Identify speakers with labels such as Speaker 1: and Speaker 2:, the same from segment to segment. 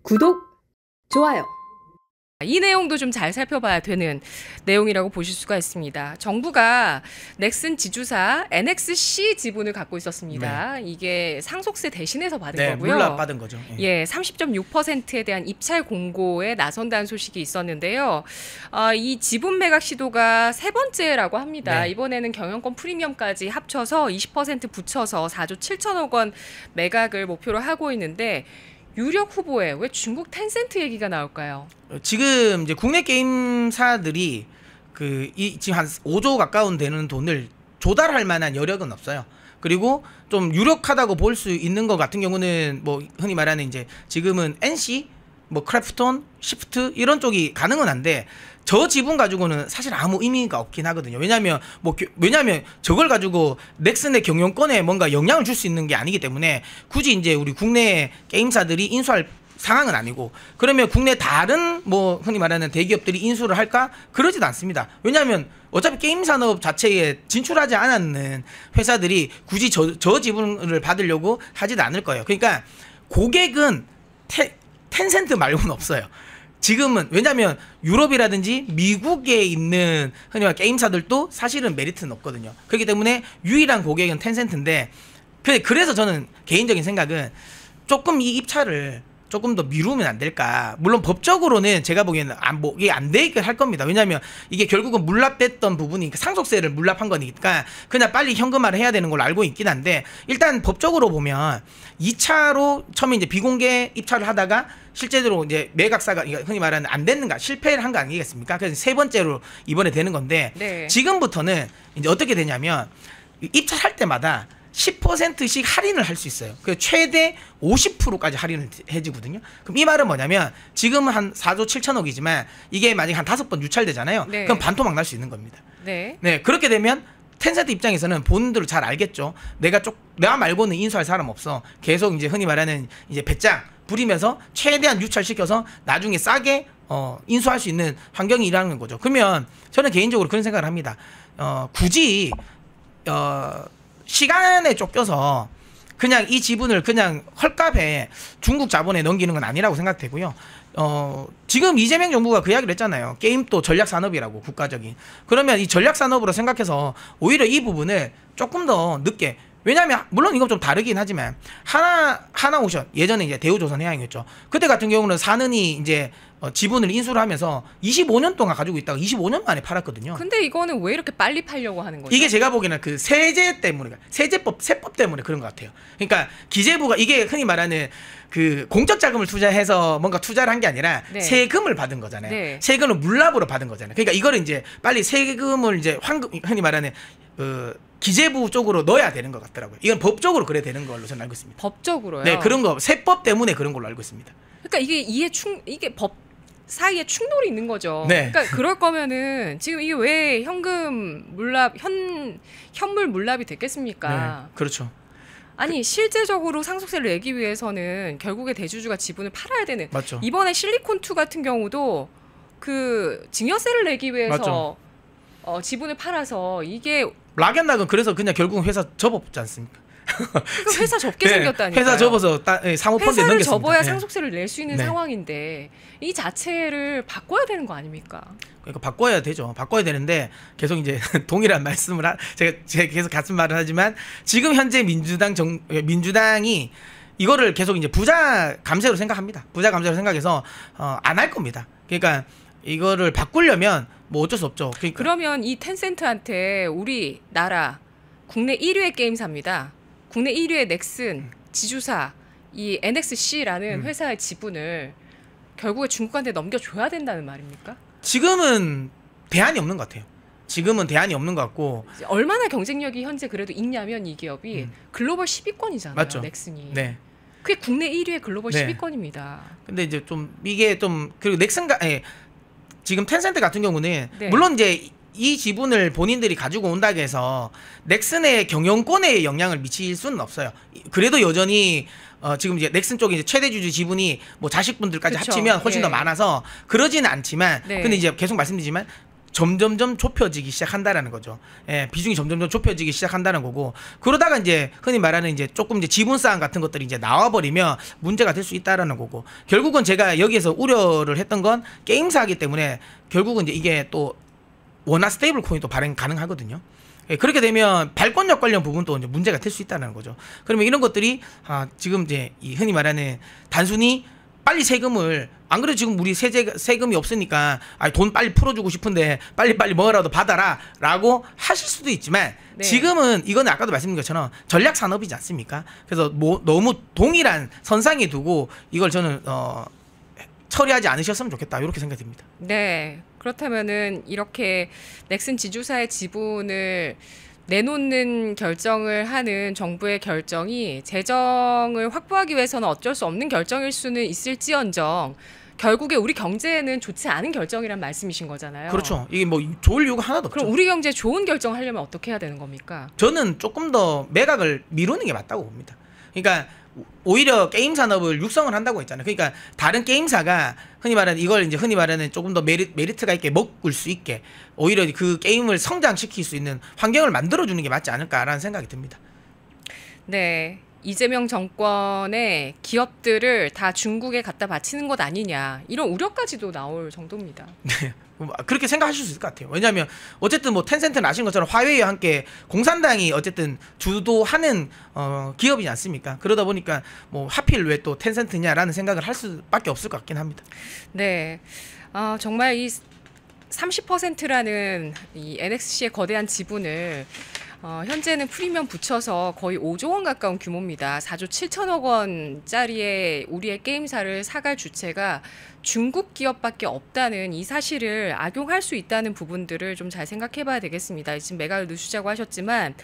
Speaker 1: 구독, 좋아요.
Speaker 2: 이 내용도 좀 잘 살펴봐야 되는 내용이라고 보실 수가 있습니다. 정부가 넥슨 지주사 NXC 지분을 갖고 있었습니다.
Speaker 3: 네.
Speaker 2: 이게 상속세 대신해서 받은 거고요.
Speaker 3: 물납 받은 거죠.
Speaker 2: 예, 30.6%에 대한 입찰 공고에 나선다는 소식이 있었는데요. 이 지분 매각 시도가 세 번째라고 합니다.
Speaker 3: 네.
Speaker 2: 이번에는 경영권 프리미엄까지 합쳐서 20% 붙여서 4조 7천억 원 매각을 목표로 하고 있는데 유력 후보에 왜 중국 텐센트 얘기가 나올까요?
Speaker 3: 지금 이제 국내 게임사들이 지금 한 5조 가까운 되는 돈을 조달할 만한 여력은 없어요. 그리고 좀 유력하다고 볼 수 있는 것 같은 경우는 뭐 흔히 말하는 이제 지금은 NC, 뭐 크래프톤, 시프트 이런 쪽이 가능은 한데 저 지분 가지고는 사실 아무 의미가 없긴 하거든요. 왜냐면 저걸 가지고 넥슨의 경영권에 뭔가 영향을 줄 수 있는 게 아니기 때문에 굳이 이제 우리 국내 게임사들이 인수할 상황은 아니고, 그러면 국내 다른 뭐 흔히 말하는 대기업들이 인수를 할까? 그러지도 않습니다. 왜냐하면 어차피 게임 산업 자체에 진출하지 않았는 회사들이 굳이 저 지분을 받으려고 하지도 않을 거예요. 그러니까 고객은 텐센트 말고는 없어요. 지금은. 왜냐면 유럽이라든지 미국에 있는 흔히 말하는 게임사들도 사실은 메리트는 없거든요. 그렇기 때문에 유일한 고객은 텐센트인데, 그래서 저는 개인적인 생각은 조금 이 입찰을 조금 더 미루면 안 될까. 물론 법적으로는 제가 보기에는 이게 안 되게 할 겁니다. 왜냐면 이게 결국은 물납됐던 부분이 상속세를 물납한 거니까 그냥 빨리 현금화를 해야 되는 걸로 알고 있긴 한데, 일단 법적으로 보면 2차로 처음에 이제 비공개 입찰을 하다가 실제로 이제 매각사가 흔히 말하는 안 됐는가, 실패를 한 거 아니겠습니까? 그래서 세 번째로 이번에 되는 건데,
Speaker 2: 네.
Speaker 3: 지금부터는 이제 어떻게 되냐면 입찰할 때마다 10%씩 할인을 할 수 있어요. 그 최대 50%까지 할인을 해주거든요. 그럼 이 말은 뭐냐면 지금은 한 4조 7천억이지만 이게 만약에 한 5번 유찰되잖아요.
Speaker 2: 네.
Speaker 3: 그럼 반토막 날 수 있는 겁니다.
Speaker 2: 네.
Speaker 3: 네, 그렇게 되면 텐센트 입장에서는 본인들은 잘 알겠죠. 내가 말고는 인수할 사람 없어. 계속 이제 흔히 말하는 이제 배짱 부리면서 최대한 유찰시켜서 나중에 싸게 인수할 수 있는 환경이 일하는 거죠. 그러면 저는 개인적으로 그런 생각을 합니다. 굳이 시간에 쫓겨서 그냥 이 지분을 그냥 헐값에 중국 자본에 넘기는 건 아니라고 생각되고요. 지금 이재명 정부가 그 이야기를 했잖아요. 게임도 전략산업이라고, 국가적인. 그러면 이 전략산업으로 생각해서 오히려 이 부분을 조금 더 늦게, 왜냐하면 물론 이건 좀 다르긴 하지만 하나오션, 예전에 이제 대우조선해양이었죠. 그때 같은 경우는 사는이 이제 지분을 인수를 하면서 25년 동안 가지고 있다가 25년 만에 팔았거든요.
Speaker 2: 근데 이거는 왜 이렇게 빨리 팔려고 하는 거죠?
Speaker 3: 이게 제가 보기에는 그 세제 때문에, 세법 때문에 그런 것 같아요. 그러니까 기재부가 이게 흔히 말하는 그 공적 자금을 투자해서 뭔가 투자를 한 게 아니라
Speaker 2: 네.
Speaker 3: 세금을 받은 거잖아요.
Speaker 2: 네.
Speaker 3: 세금을 물납으로 받은 거잖아요. 그러니까 이거를 이제 빨리 세금을 이제 흔히 말하는 기재부 쪽으로 넣어야 되는 것 같더라고요. 이건 법적으로 그래야 되는 걸로 저는 알고 있습니다.
Speaker 2: 법적으로요?
Speaker 3: 네, 그런 거 세법 때문에 그런 걸로 알고 있습니다.
Speaker 2: 그러니까 이게 법 사이에 충돌이 있는 거죠.
Speaker 3: 네.
Speaker 2: 그러니까 그럴 거면은 지금 이게 왜 현금 물납 현물 물납이 됐겠습니까?
Speaker 3: 네, 그렇죠.
Speaker 2: 아니 실제적으로 상속세를 내기 위해서는 결국에 대주주가 지분을 팔아야 되는.
Speaker 3: 맞죠.
Speaker 2: 이번에 실리콘2 같은 경우도 그 증여세를 내기 위해서 지분을 팔아서 이게
Speaker 3: 락앤락은 그래서 그냥 결국은 회사 접었지 않습니까?
Speaker 2: 그 회사 접게
Speaker 3: 네,
Speaker 2: 생겼다니까요.
Speaker 3: 회사 접어서 사모펀드에
Speaker 2: 회사를
Speaker 3: 넘겼습니다.
Speaker 2: 접어야
Speaker 3: 네.
Speaker 2: 상속세를 낼 수 있는
Speaker 3: 네.
Speaker 2: 상황인데 이 자체를 바꿔야 되는 거 아닙니까?
Speaker 3: 그러니까 바꿔야 되죠. 바꿔야 되는데 계속 이제 동일한 말씀을 제가 계속 같은 말을 하지만 지금 현재 민주당이 이거를 계속 이제 부자 감세로 생각합니다. 부자 감세로 생각해서 안 할 겁니다. 그러니까 이거를 바꾸려면 뭐 어쩔 수 없죠. 그러니까.
Speaker 2: 그러면 이 텐센트한테 우리 나라 국내 1위의 게임사입니다. 국내 1위의 넥슨, 지주사, 이 NXC라는 회사의 지분을 결국에 중국한테 넘겨줘야 된다는 말입니까?
Speaker 3: 지금은 대안이 없는 것 같아요. 지금은 대안이 없는 것 같고.
Speaker 2: 얼마나 경쟁력이 현재 그래도 있냐면 이 기업이 글로벌 10위권이잖아요.
Speaker 3: 맞죠.
Speaker 2: 넥슨이.
Speaker 3: 네.
Speaker 2: 그게 국내 1위의 글로벌
Speaker 3: 네.
Speaker 2: 10위권입니다.
Speaker 3: 근데 이제 좀 이게 좀 그리고 지금 텐센트 같은 경우는
Speaker 2: 네.
Speaker 3: 물론 이제 이 지분을 본인들이 가지고 온다고 해서 넥슨의 경영권에 영향을 미칠 수는 없어요. 그래도 여전히 지금 이제 넥슨 쪽에 이제 최대 주주 지분이 뭐 자식분들까지
Speaker 2: 그쵸.
Speaker 3: 합치면 훨씬
Speaker 2: 예.
Speaker 3: 더 많아서 그러지는 않지만,
Speaker 2: 네.
Speaker 3: 근데 이제 계속 말씀드리지만 점점점 좁혀지기 시작한다라는 거죠. 예, 비중이 점점점 좁혀지기 시작한다는 거고, 그러다가 이제 흔히 말하는 이제 조금 이제 지분 싸움 같은 것들이 이제 나와버리면 문제가 될 수 있다라는 거고, 결국은 제가 여기에서 우려를 했던 건 게임사이기 때문에 결국은 이제 이게 또 원화 스테이블 코인도 발행 가능하거든요. 예, 그렇게 되면 발권력 관련 부분도 이제 문제가 될 수 있다는 거죠. 그러면 이런 것들이 지금 이제 이 흔히 말하는 단순히 빨리 세금을, 안 그래도 지금 우리 세금이 없으니까 돈 빨리 풀어주고 싶은데 빨리빨리 뭐라도 받아라 라고 하실 수도 있지만, 네. 지금은 이거는 아까도 말씀드린 것처럼 전략산업이지 않습니까? 그래서 뭐 너무 동일한 선상에 두고 이걸 저는 처리하지 않으셨으면 좋겠다, 이렇게 생각이 듭니다.
Speaker 2: 네, 그렇다면은 이렇게 넥슨 지주사의 지분을 내놓는 결정을 하는 정부의 결정이 재정을 확보하기 위해서는 어쩔 수 없는 결정일 수는 있을지언정 결국에 우리 경제에는 좋지 않은 결정이란 말씀이신 거잖아요.
Speaker 3: 그렇죠. 이게 뭐 좋을 이유가 하나도 없죠.
Speaker 2: 그럼 우리 경제에 좋은 결정하려면 어떻게 해야 되는 겁니까?
Speaker 3: 저는 조금 더 매각을 미루는 게 맞다고 봅니다. 그러니까 오히려 게임 산업을 육성을 한다고 했잖아요. 그러니까 다른 게임사가 흔히 말하는 이걸 이제 흔히 말하는 조금 더 메리트가 있게 먹을 수 있게 오히려 그 게임을 성장시킬 수 있는 환경을 만들어주는 게 맞지 않을까라는 생각이 듭니다.
Speaker 2: 네. 이재명 정권의 기업들을 다 중국에 갖다 바치는 것 아니냐, 이런 우려까지도 나올 정도입니다.
Speaker 3: 네. 그렇게 생각하실 수 있을 것 같아요. 왜냐하면 어쨌든 뭐 텐센트는 아시는 것처럼 화웨이와 함께 공산당이 어쨌든 주도하는 기업이지 않습니까? 그러다 보니까 뭐 하필 왜 또 텐센트냐라는 생각을 할 수밖에 없을 것 같긴 합니다.
Speaker 2: 네, 정말 이 30%라는 이 NXC의 거대한 지분을 현재는 프리미엄 붙여서 거의 5조 원 가까운 규모입니다. 4조 7천억 원짜리의 우리의 게임사를 사갈 주체가 중국 기업밖에 없다는 이 사실을 악용할 수 있다는 부분들을 좀 잘 생각해 봐야 되겠습니다. 지금 매각을 늦추자고 하셨지만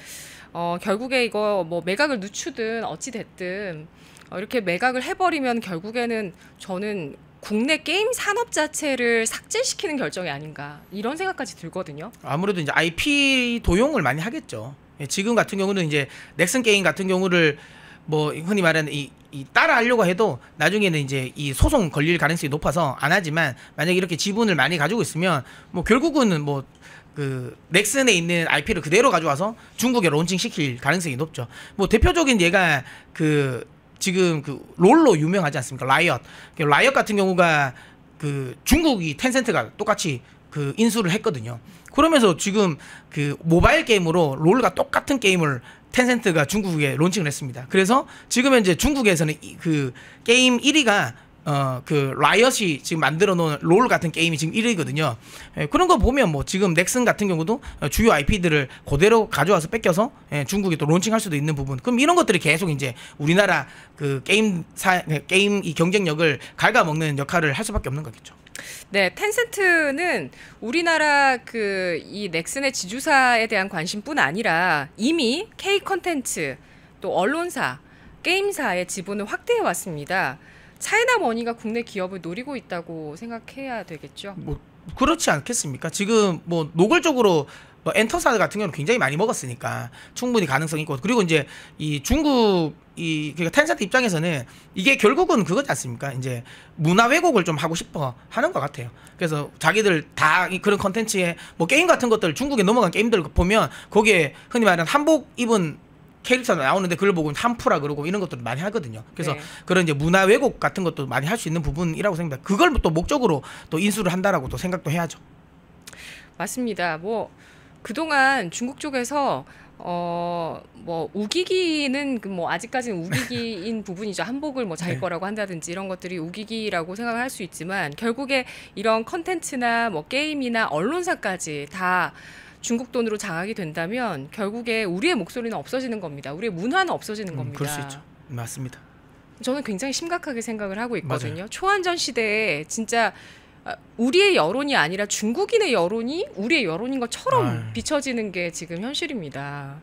Speaker 2: 결국에 이거 뭐 매각을 늦추든 어찌 됐든 이렇게 매각을 해버리면 결국에는 저는 국내 게임 산업 자체를 삭제시키는 결정이 아닌가, 이런 생각까지 들거든요.
Speaker 3: 아무래도 이제 IP 도용을 많이 하겠죠. 지금 같은 경우는 이제 넥슨 게임 같은 경우를 뭐 흔히 말하는 이 따라 하려고 해도 나중에는 이제 이 소송 걸릴 가능성이 높아서 안 하지만, 만약에 이렇게 지분을 많이 가지고 있으면 뭐 결국은 뭐 그 넥슨에 있는 IP를 그대로 가져와서 중국에 론칭 시킬 가능성이 높죠. 뭐 대표적인 예가 그 지금 그 롤로 유명하지 않습니까? 라이엇 같은 경우가 그 중국이 텐센트가 똑같이 그 인수를 했거든요. 그러면서 지금 그 모바일 게임으로 롤과 똑같은 게임을 텐센트가 중국에 론칭을 했습니다. 그래서 지금 현재 중국에서는 그 게임 1위가 그 라이엇이 지금 만들어 놓은 롤 같은 게임이 지금 1위거든요. 그런 거 보면 뭐 지금 넥슨 같은 경우도 주요 IP들을 그대로 가져와서 뺏겨서 중국에 또 론칭할 수도 있는 부분. 그럼 이런 것들이 계속 이제 우리나라 그 게임 이 경쟁력을 갉아먹는 역할을 할 수밖에 없는 거겠죠.
Speaker 2: 네, 텐센트는 우리나라 그 이 넥슨의 지주사에 대한 관심뿐 아니라 이미 K 컨텐츠, 또 언론사, 게임사의 지분을 확대해 왔습니다. 차이나 머니가 국내 기업을 노리고 있다고 생각해야 되겠죠.
Speaker 3: 뭐 그렇지 않겠습니까? 지금 뭐 노골적으로 뭐 엔터사 같은 경우는 굉장히 많이 먹었으니까 충분히 가능성이 있고, 그리고 이제 이 중국 그러니까 텐센트 입장에서는 이게 결국은 그거지 않습니까? 이제 문화 왜곡을 좀 하고 싶어 하는 것 같아요. 그래서 자기들 다 그런 컨텐츠에 뭐 게임 같은 것들, 중국에 넘어간 게임들 보면 거기에 흔히 말하는 한복 입은 캐릭터가 나오는데 그걸 보고 한푸라 그러고 이런 것들을 많이 하거든요. 그래서 네. 그런 이제 문화 왜곡 같은 것도 많이 할 수 있는 부분이라고 생각합니다. 그걸 또 목적으로 또 인수를 한다라고 또 생각도 해야죠.
Speaker 2: 맞습니다. 뭐 그동안 중국 쪽에서 뭐 우기기는 뭐 아직까지는 우기기인 부분이죠. 한복을 뭐 자기 네. 거라고 한다든지 이런 것들이 우기기라고 생각을 할 수 있지만, 결국에 이런 컨텐츠나 뭐 게임이나 언론사까지 다 중국 돈으로 장악이 된다면 결국에 우리의 목소리는 없어지는 겁니다. 우리의 문화는 없어지는 겁니다.
Speaker 3: 그럴 수 있죠. 맞습니다.
Speaker 2: 저는 굉장히 심각하게 생각을 하고 있거든요.
Speaker 3: 맞아요.
Speaker 2: 초안전 시대에 진짜 우리의 여론이 아니라 중국인의 여론이 우리의 여론인 것처럼 비춰지는 게 지금 현실입니다.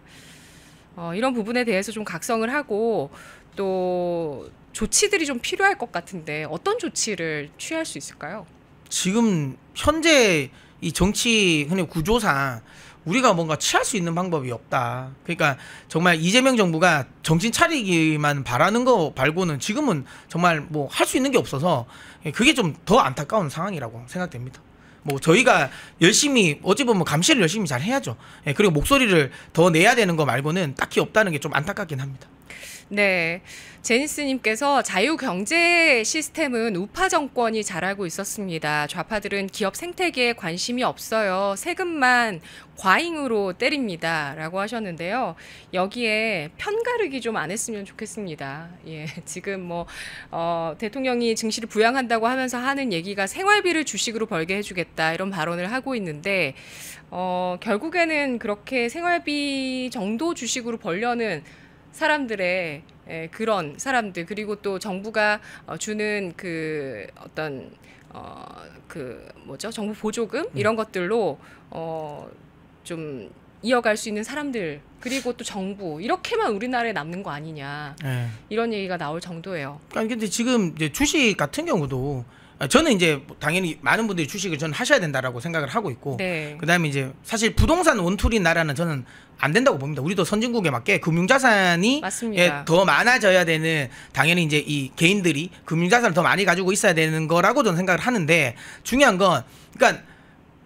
Speaker 2: 이런 부분에 대해서 좀 각성을 하고 또 조치들이 좀 필요할 것 같은데 어떤 조치를 취할 수 있을까요?
Speaker 3: 지금 현재 이 정치 흔히 구조상 우리가 뭔가 취할 수 있는 방법이 없다. 그러니까 정말 이재명 정부가 정신 차리기만 바라는 거 말고는 지금은 정말 뭐 할 수 있는 게 없어서 그게 좀 더 안타까운 상황이라고 생각됩니다. 뭐 저희가 열심히 어찌 보면 감시를 열심히 잘 해야죠. 예, 그리고 목소리를 더 내야 되는 거 말고는 딱히 없다는 게 좀 안타깝긴 합니다.
Speaker 2: 네, 제니스님께서 자유경제 시스템은 우파 정권이 잘하고 있었습니다. 좌파들은 기업 생태계에 관심이 없어요. 세금만 과잉으로 때립니다. 라고 하셨는데요. 여기에 편가르기 좀 안 했으면 좋겠습니다. 예, 지금 뭐 대통령이 증시를 부양한다고 하면서 하는 얘기가 생활비를 주식으로 벌게 해주겠다 이런 발언을 하고 있는데 결국에는 그렇게 생활비 정도 주식으로 벌려는 사람들의 그런 사람들 그리고 또 정부가 주는 그 어떤 그 뭐죠 정부 보조금 이런 것들로 좀 이어갈 수 있는 사람들 그리고 또 정부 이렇게만 우리나라에 남는 거 아니냐 이런 얘기가 나올 정도예요.
Speaker 3: 아니 근데 지금 이제 주식 같은 경우도 저는 이제 당연히 많은 분들이 주식을 저는 하셔야 된다라고 생각을 하고 있고
Speaker 2: 네.
Speaker 3: 그다음에 이제 사실 부동산 원툴인 나라는 저는 안 된다고 봅니다. 우리도 선진국에 맞게 금융자산이 더 많아져야 되는 당연히 이제 이 개인들이 금융자산을 더 많이 가지고 있어야 되는 거라고 저는 생각을 하는데 중요한 건 그러니까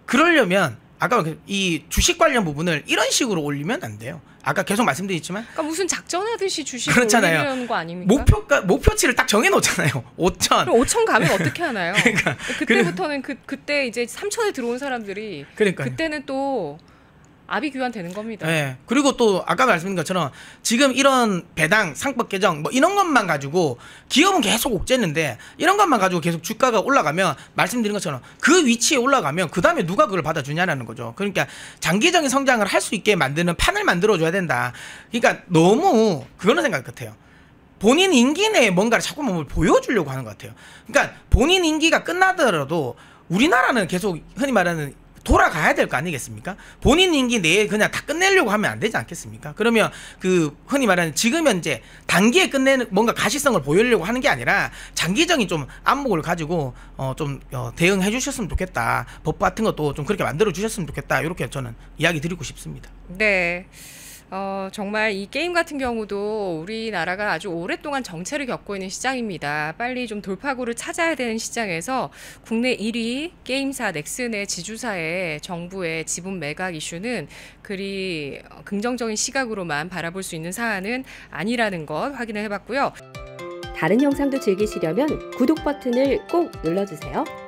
Speaker 3: 그러려면 아까 이 주식 관련 부분을 이런 식으로 올리면 안 돼요. 아까 계속 말씀드렸지만
Speaker 2: 그러니까 무슨 작전하듯이 주식을 올리려는 거 아닙니까?
Speaker 3: 목표치를 딱 정해 놓잖아요. 5천.
Speaker 2: 그럼 5천 가면 어떻게 하나요?
Speaker 3: 그러니까
Speaker 2: 그때부터는 그때 이제 3천에 들어온 사람들이
Speaker 3: 그러니까요.
Speaker 2: 그때는 또 아비규환 되는 겁니다.
Speaker 3: 네. 그리고 또 아까 말씀드린 것처럼 지금 이런 배당, 상법 개정 뭐 이런 것만 가지고 기업은 계속 옥죄는데 이런 것만 가지고 계속 주가가 올라가면 말씀드린 것처럼 그 위치에 올라가면 그 다음에 누가 그걸 받아주냐라는 거죠. 그러니까 장기적인 성장을 할 수 있게 만드는 판을 만들어줘야 된다. 그러니까 너무 그거는 생각 같아요. 본인 임기 내에 뭔가를 자꾸 뭘 보여주려고 하는 것 같아요. 그러니까 본인 임기가 끝나더라도 우리나라는 계속 흔히 말하는 돌아가야 될 거 아니겠습니까? 본인 임기 내에 그냥 다 끝내려고 하면 안 되지 않겠습니까? 그러면 그 흔히 말하는 지금 현재 단기에 끝내는 뭔가 가시성을 보이려고 하는 게 아니라 장기적인 좀 안목을 가지고 좀 대응해 주셨으면 좋겠다. 법 같은 것도 좀 그렇게 만들어 주셨으면 좋겠다. 이렇게 저는 이야기 드리고 싶습니다.
Speaker 2: 네. 정말 이 게임 같은 경우도 우리나라가 아주 오랫동안 정체를 겪고 있는 시장입니다. 빨리 좀 돌파구를 찾아야 되는 시장에서 국내 1위 게임사 넥슨의 지주사의 정부의 지분 매각 이슈는 그리 긍정적인 시각으로만 바라볼 수 있는 사안은 아니라는 것 확인을 해봤고요.
Speaker 1: 다른 영상도 즐기시려면 구독 버튼을 꼭 눌러주세요.